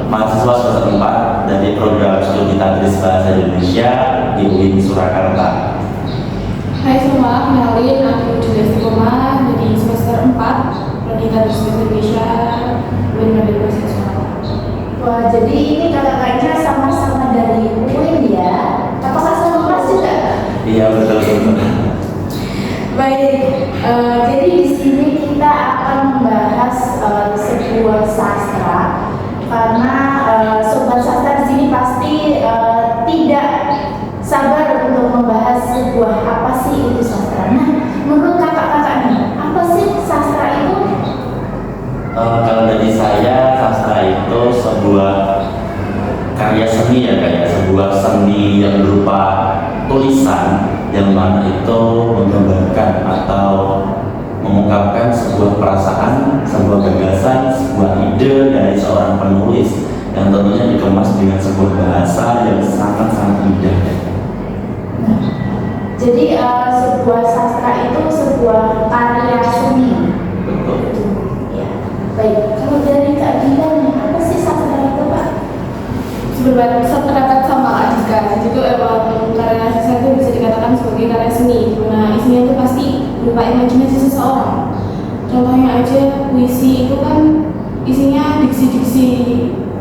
mahasiswa semester 4 dari program studi Tadris Bahasa Indonesia di UIN Surakarta. Hai semua, kenalin aku Julia Istiqomah dari semester 4 Prodi Tadris Bahasa Indonesia UIN Surakarta. Wah, jadi ini kakak-kakaknya sama-sama dari UIN ya? Apakah sama kelas juga? Iya, betul. Baik, jadi di sini kita akan membahas sebuah sastra, karena sobat sastra di sini pasti tidak sabar untuk membahas sebuah apa sih itu sastra. Nah, menurut kakak-kakak nih, apa sih sastra itu? Kalau dari saya, sastra itu sebuah karya seni ya, kayak sebuah seni yang berupa tulisan yang mana itu menggambarkan atau mengungkapkan sebuah perasaan, sebuah gagasan, sebuah ide dari seorang penulis yang tentunya dikemas dengan sebuah bahasa yang sangat-sangat indah. Jadi sebuah sastra itu sebuah karya seni. Betul. Ya. Baik, kalau dari Kak Dina nih, apa sih sastra itu, Pak? Sebenarnya sependapat sama Adika, itu emang karya sastra itu bisa dikatakan sebagai karya seni. Nah, isinya itu pasti berupa imajinasi seseorang. Contohnya aja puisi itu kan isinya diksi-diksi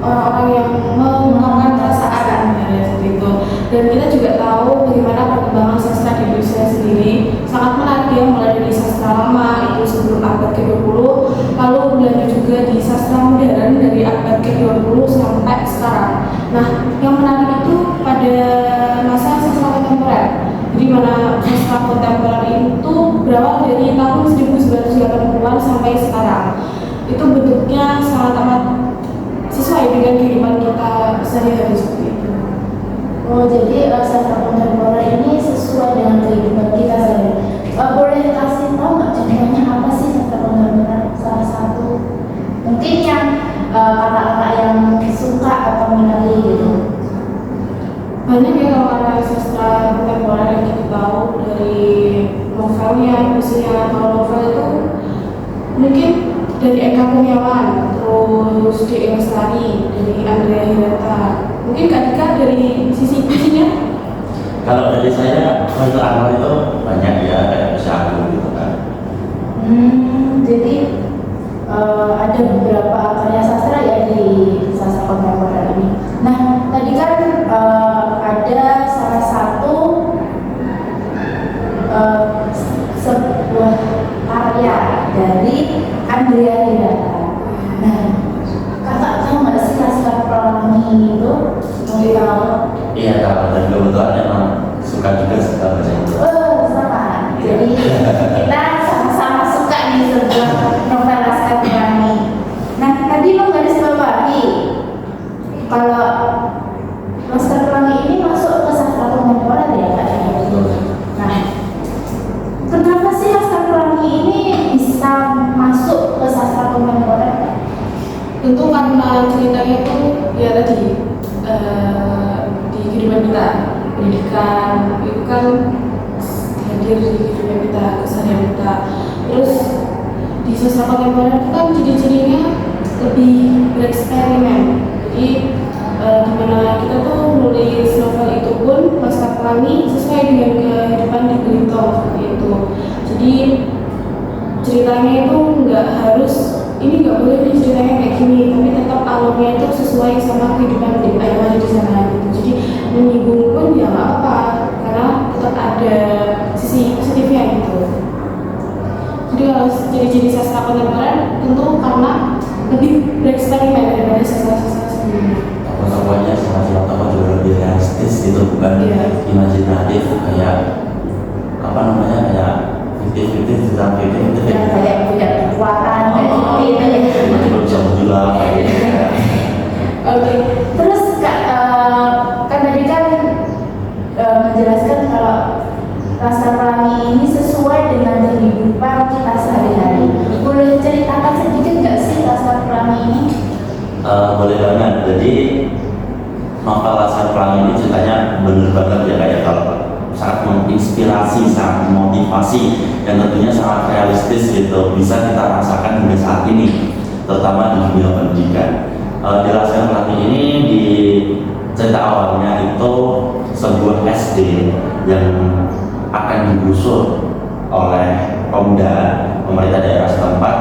orang-orang yang mengungkapkan perasaan ya, seperti itu. Dan kita juga tahu bagaimana perkembangan sastra di Indonesia sendiri sangat menarik ya, mulai dari sastra lama itu sebelum abad ke-20, lalu berlanjut juga di sastra modern dari abad ke-20 sampai sekarang. Nah, yang menarik itu pada masa sastra kontemporer, di mana sastra kontemporer itu berawal dari tahun 1980-an sampai sekarang. Itu bentuknya sangat amat sesuai dengan kehidupan kita sehari-hari seperti itu. Oh, jadi sastra kontemporer ini sesuai dengan kehidupan kita sehari-hari. Boleh kasih tahu nggak contohnya apa sih sastra kontemporer? Salah satu mungkin yang kakak-kakak yang suka atau minati gitu. Banyak ya kalau karya sastra kontemporer yang kita tahu, dari novelnya, puisinya. Kalau novel itu mungkin dari Eka Kurniawan, terus D. Lestari, dari Andrea Hirata. Mungkin Kak Dika dari sisi puisinya? Kalau dari saya, untuk awal itu banyak ya, kayak bisa aku gitu kan. Jadi ada beberapa karya sastra ya di sastra kontemporer ini. Nah, tadi kan ada salah satu sebuah karya dari Andrea Hirata. Nah, kakak tahu nggak sih Laskar Pelangi itu? Mau tahu? Iya, tahu. Dan kebetulan emang suka juga baca itu. Sama. Jadi kita sama-sama suka nih sebuah novel Laskar Pelangi. Nah, tadi lo garis bawahi kalau Laskar Pelangi ini masuk ke sastra kontemporer ya, Kak? Nah, kenapa sih Laskar Pelangi ini bisa masuk ke sastra kontemporer? Tentu karena ceritanya itu ya tadi di kehidupan kita, pendidikan itu kan hadir di kehidupan kita, keseharian kita. Terus di sastra kontemporer itu kan ciri-cirinya lebih bereksperimen. Jadi dimana kita tuh nulis novel itu pun Laskar Pelangi sesuai dengan kehidupan di Belitung seperti itu. Jadi ceritanya itu nggak harus, ini nggak boleh nih ceritanya kayak gini, tapi tetap alurnya itu sesuai sama kehidupan yang ada di sana gitu. Jadi menyinggung pun ya nggak apa, karena tetap ada sisi positifnya gitu. Jadi kalau ciri-ciri sastra kontemporer tentu karena lebih bereksperimen daripada sastra-sastra sebelumnya. Tokoh-tokohnya sama tokoh juga lebih realistis gitu, bukan imajinatif kayak apa namanya, kayak fiktif tentang fiktif Yang kayak punya kekuatan kayak gitu ya. tiba-tiba bisa gila kayak gitu. Oke. Terus Kak, kan tadi kan menjelaskan kalau Laskar Pelangi ini sesuai dengan kehidupan kita sehari-hari. Boleh ceritakan sedikit nggak sih Laskar Pelangi ini? Boleh banget. Jadi novel Laskar Pelangi ini ceritanya bener banget ya, kayak kalau sangat menginspirasi, sangat memotivasi, dan tentunya sangat realistis gitu, bisa kita rasakan hingga saat ini, terutama di dunia pendidikan. Dilaksanakan pelatih ini di cerita awalnya itu sebuah SD yang akan digusur oleh pemerintah daerah setempat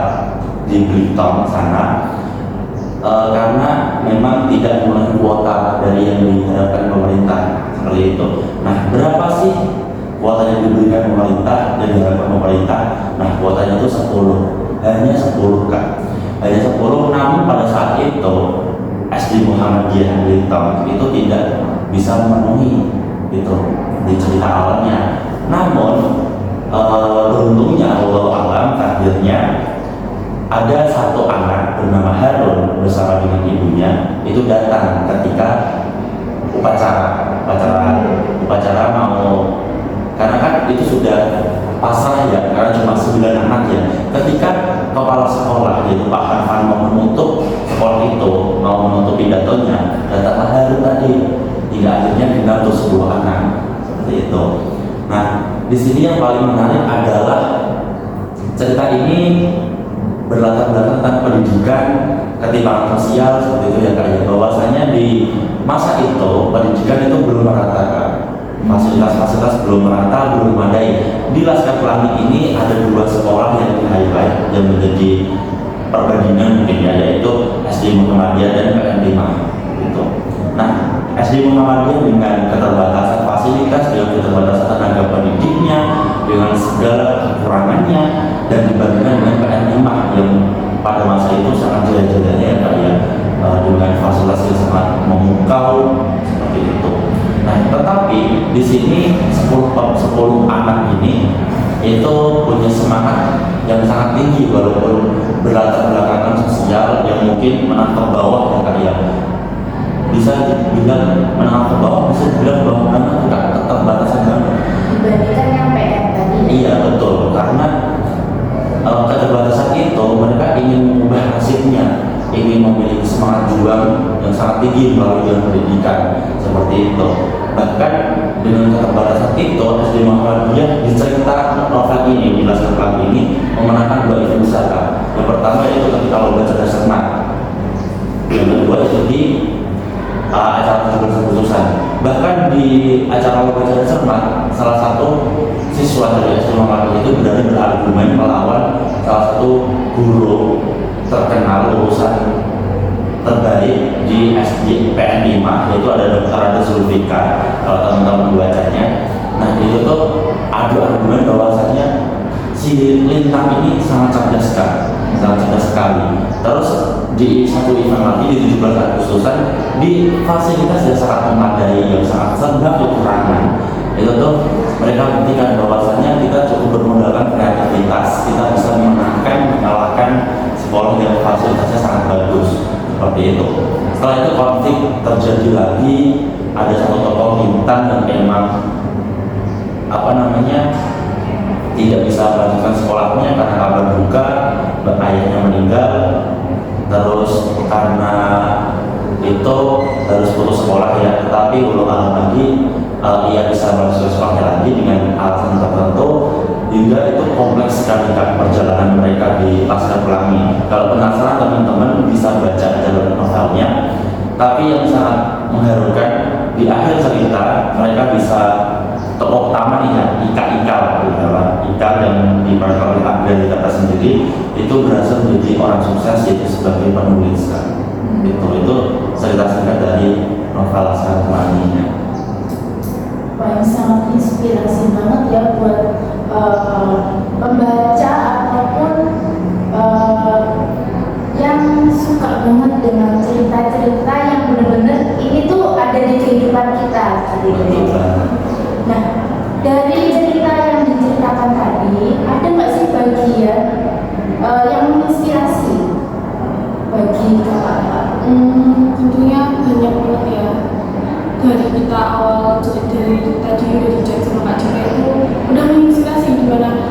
di Blitung sana, karena memang tidak memenuhi kuota dari yang diharapkan pemerintah seperti itu. Nah, berapa sih kuota yang diberikan pemerintah dan diharapkan pemerintah? Nah, kuotanya itu 10, hanya 10 Kak, hanya 10. Namun pada saat itu SD Muhammadiyah Blitung itu tidak bisa memenuhi itu di cerita awalnya. Namun beruntungnya Allah alam takdirnya ada satu anak bernama Harun bersama dengan ibunya itu datang ketika upacara mau, karena kan itu sudah pasrah ya, karena cuma 9 anak ya. Ketika kepala sekolah yaitu Pak Harfan mau menutup sekolah itu, mau menutup pidatonya, datanglah Harun tadi, hingga akhirnya tinggal untuk 10 anak seperti itu. Nah, di sini yang paling menarik adalah cerita ini berlatar belakang tentang pendidikan, ketimpangan sosial seperti itu ya Kak. Bahwasanya di masa itu pendidikan itu belum merata Kak. Fasilitas belum merata, belum memadai. Di Laskar Pelangi ini ada 2 sekolah yang di-highlight yang menjadi perbandingan mungkin ya, yaitu SD Muhammadiyah dan PN 5 gitu. Nah, SD Muhammadiyah dengan keterbatasan fasilitas, dengan keterbatasan tenaga pendidiknya, dengan segala kekurangannya, dan dibandingkan dengan PN 5 yang pada masa itu sangat jaya-jayanya ya Kak ya, dengan fasilitas yang sangat memukau seperti itu. Nah, tetapi di sini 10 anak ini itu punya semangat yang sangat tinggi walaupun berlatar belakang sosial yang mungkin menengah ke bawah ya Kak ya. Bisa dibilang menengah ke bawah, bisa dibilang bahwa memang keterbatasan banget dibandingkan yang PN tadi. Iya betul, karena keterbatasan itu mereka ingin mengubah nasibnya, ingin memiliki semangat juang yang sangat tinggi melalui jalan pendidikan seperti itu. Bahkan dengan keterbatasan itu SD Muhammadiyah di cerita novel ini, di Laskar Pelangi ini memenangkan 2 event besar. Yang pertama itu ketika lomba cerdas cermat, yang kedua itu di acara keputusan. Bahkan di acara lomba cerdas cermat, salah satu siswa dari SD Muhammadiyah itu berani berargumen melawan salah satu guru terkenal lulusan terbaik di SD PN 5, yaitu ada Dr. Ade Zulfikar, kalau teman-teman membacanya. Nah, itu tuh ada argumen bahwasanya si Lintang ini sangat cerdas sekali. Terus di satu event lagi di 17 Agustusan di fasilitas yang sangat memadai, yang sangat serba kekurangan, itu tuh mereka buktikan bahwasanya kita cukup bermodalkan kreativitas, kita bisa mengalahkan sekolah yang fasilitasnya sangat bagus seperti itu. Setelah itu konflik terjadi lagi, ada satu tokoh Bintan yang memang tidak bisa melanjutkan sekolahnya karena kabar duka ayahnya meninggal. Terus karena itu harus putus sekolah ya, tetapi ulang alam lagi ia bisa melanjutkan sekolahnya lagi dengan alasan tertentu, hingga itu kompleks sekali perjalanan mereka di Laskar Pelangi. Kalau penasaran teman-teman bisa baca jalur novelnya. Tapi yang sangat mengharukan di akhir cerita mereka bisa, tokoh utama nih ya, Ika yang diperankan oleh Agda kata sendiri itu berhasil menjadi orang sukses yaitu sebagai penulis kan. Itu cerita singkat dari novel Laskar Pelangi. Yang sangat inspirasi banget ya buat pembaca ataupun yang suka banget dengan cerita-cerita yang benar-benar ini tuh ada di kehidupan kita gitu. Nah, dari cerita yang diceritakan tadi, ada nggak sih bagian yang menginspirasi bagi kakak? Tentunya banyak banget ya. Dari kita awal dari tadi udah dijawab sama Kak Jika itu udah menginspirasi gimana ya?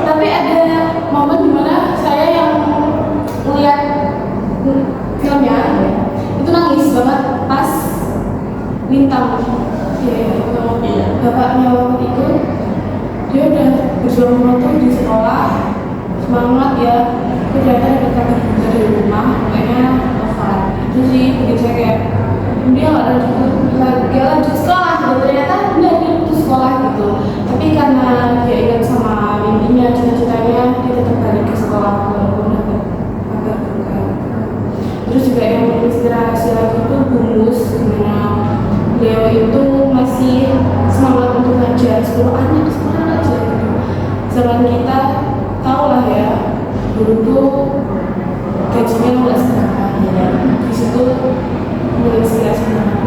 Tapi ada momen dimana saya yang melihat film amat ya, aku ternyata dapat kabar juga dari rumah, makanya wafat. Itu sih bikin saya kayak dia nggak lanjut sekolah gitu, ternyata udah dia putus sekolah gitu. Tapi karena dia ingat sama mimpinya, cita-citanya, dia tetap balik ke sekolah walaupun dapat kabar duka. Terus juga yang menginspirasi lagi itu Bumus, dimana beliau itu masih semangat untuk ngajar 10 anak di sekolah aja gitu. Zaman kita tau lah ya, dulu tuh gajinya nggak seberapa ya. Di situ menginspirasi banget.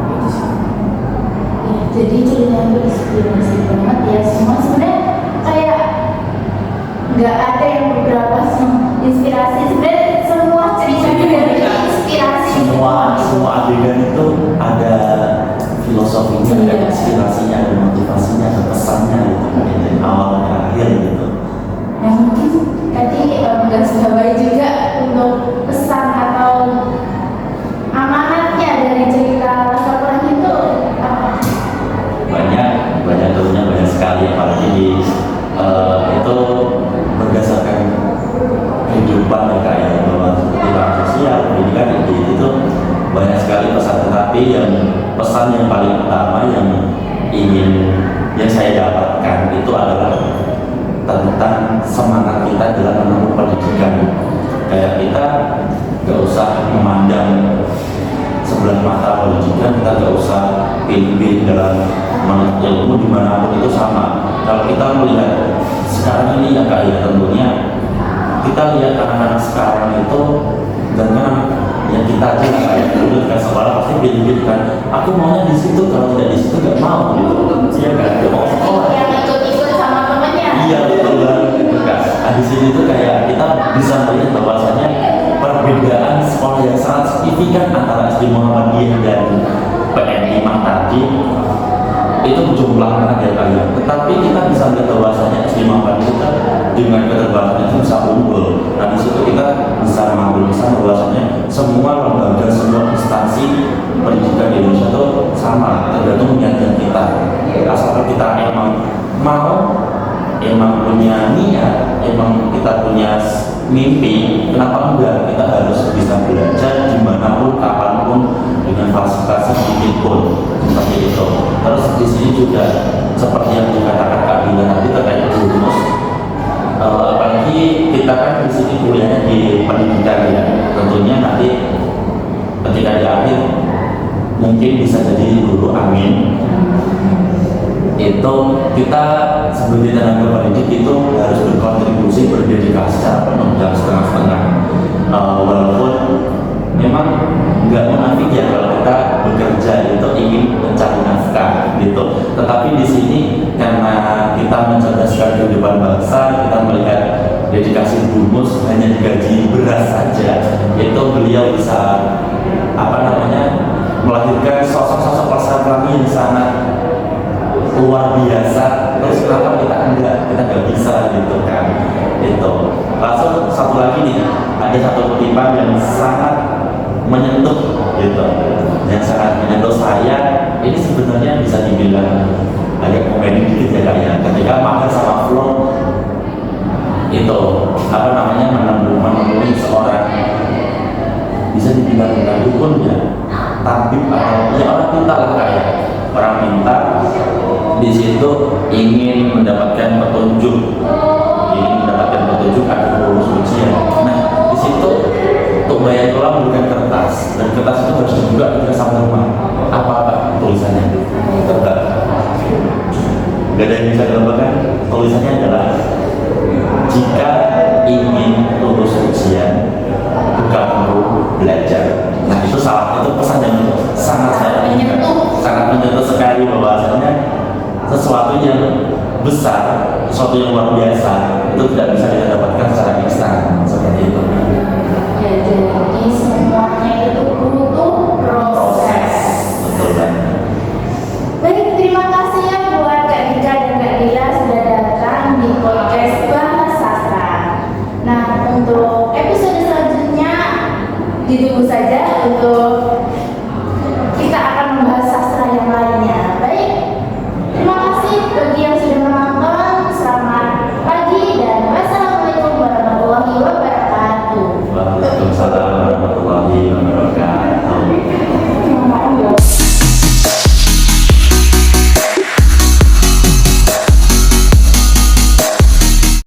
Itu sih. Ya, jadi ceritanya inspirasi banget ya, semua sebenarnya kayak nggak ada yang beberapa inspirasi, sebenarnya semua ceritanya dari inspirasi semua adegan itu ada filosofinya, ada inspirasinya, ada motivasinya, ada pesannya gitu kan, dari awal ke akhir gitu. Nah mungkin tadi garis bawahi juga untuk pesan atau amanatnya dari cerita Laskar Pelangi itu apa? banyak tentunya banyak sekali, apalagi itu berdasarkan kehidupan ya kayak bahwa kehidupan sosial, pendidikan itu banyak sekali pesan, tetapi yang pesan yang paling utama yang saya dapatkan itu adalah tentang semangat kita dalam menempuh pendidikan. Kayak kita gak usah memandang sebelah mata pendidikan, kita gak usah pilih-pilih dalam menuntut ilmu dimanapun itu sama. Kalau kita melihat sekarang ini ya kayak tentunya kita lihat anak-anak sekarang itu, dan kan yang kita aja kayak dulu kan sekolah pasti pilih-pilih kan, aku maunya di situ, kalau tidak di situ gak mau gitu. Iya kan, dia mau sekolah Yang ikut-ikut sama temennya. iya betul banget gitu kan. Nah di sini tuh kayak kita bisa melihat bahwasanya perbedaan sekolah yang sangat signifikan antara SD Muhammadiyah dan PNI tadi itu jumlahnya ada banyak, tetapi kita bisa melihat bahwasanya SD Muhammadiyah kita dengan keterbatasan itu bisa unggul. Nah di situ kita bisa mengambil pesan bahwasanya semua lembaga, semua instansi pendidikan di Indonesia itu sama, tergantung niatnya kita. Asalkan kita emang punya niat, emang kita punya mimpi, kenapa enggak? Kita harus bisa belajar dimanapun, kapanpun, dengan fasilitas sedikit pun, seperti itu. Terus di sini juga seperti yang dikatakan Kak Dina tadi terkait Bumus, apalagi kita kan di sini kuliahnya di pendidikan ya, tentunya nanti ketika di akhir mungkin bisa jadi guru, amin. Itu kita sebagai tenaga pendidik itu harus berkontribusi, berdedikasi secara penuh, jangan setengah-setengah. Walaupun memang nggak munafik ya kalau kita bekerja itu ingin mencari nafkah gitu, tetapi di sini karena kita mencerdaskan kehidupan bangsa, kita melihat dedikasi Bumus hanya digaji beras saja, itu beliau bisa melahirkan sosok-sosok Laskar Pelangi yang sangat luar biasa. Terus kenapa kita nggak bisa gitu kan? Itu. Langsung satu lagi nih, ada satu kutipan yang sangat menyentuh gitu, yang sangat menyentuh saya. Ini sebenarnya bisa dibilang agak komedi dikit ya kayaknya. Ketika Maher sama Flo itu menemui seorang, bisa dibilang bukan dukun ya, tabib atau ya orang pintar lah kayak orang pintar. Di situ ingin mendapatkan petunjuk, ada lulus ujian. Nah di situ untuk Bayatullah memberikan kertas, dan kertas itu harus dibuka ketika sampai rumah. Apa tulisannya? Tebak. Gak ada yang bisa ditebakkan. Tulisannya adalah, jika ingin lulus ujian, bukan perlu belajar. Nah itu salah, itu pesan yang sangat menyentuh sekali, bahwasanya sesuatu yang besar, sesuatu yang luar biasa itu tidak bisa kita dapatkan secara instan seperti itu. Ya, jadi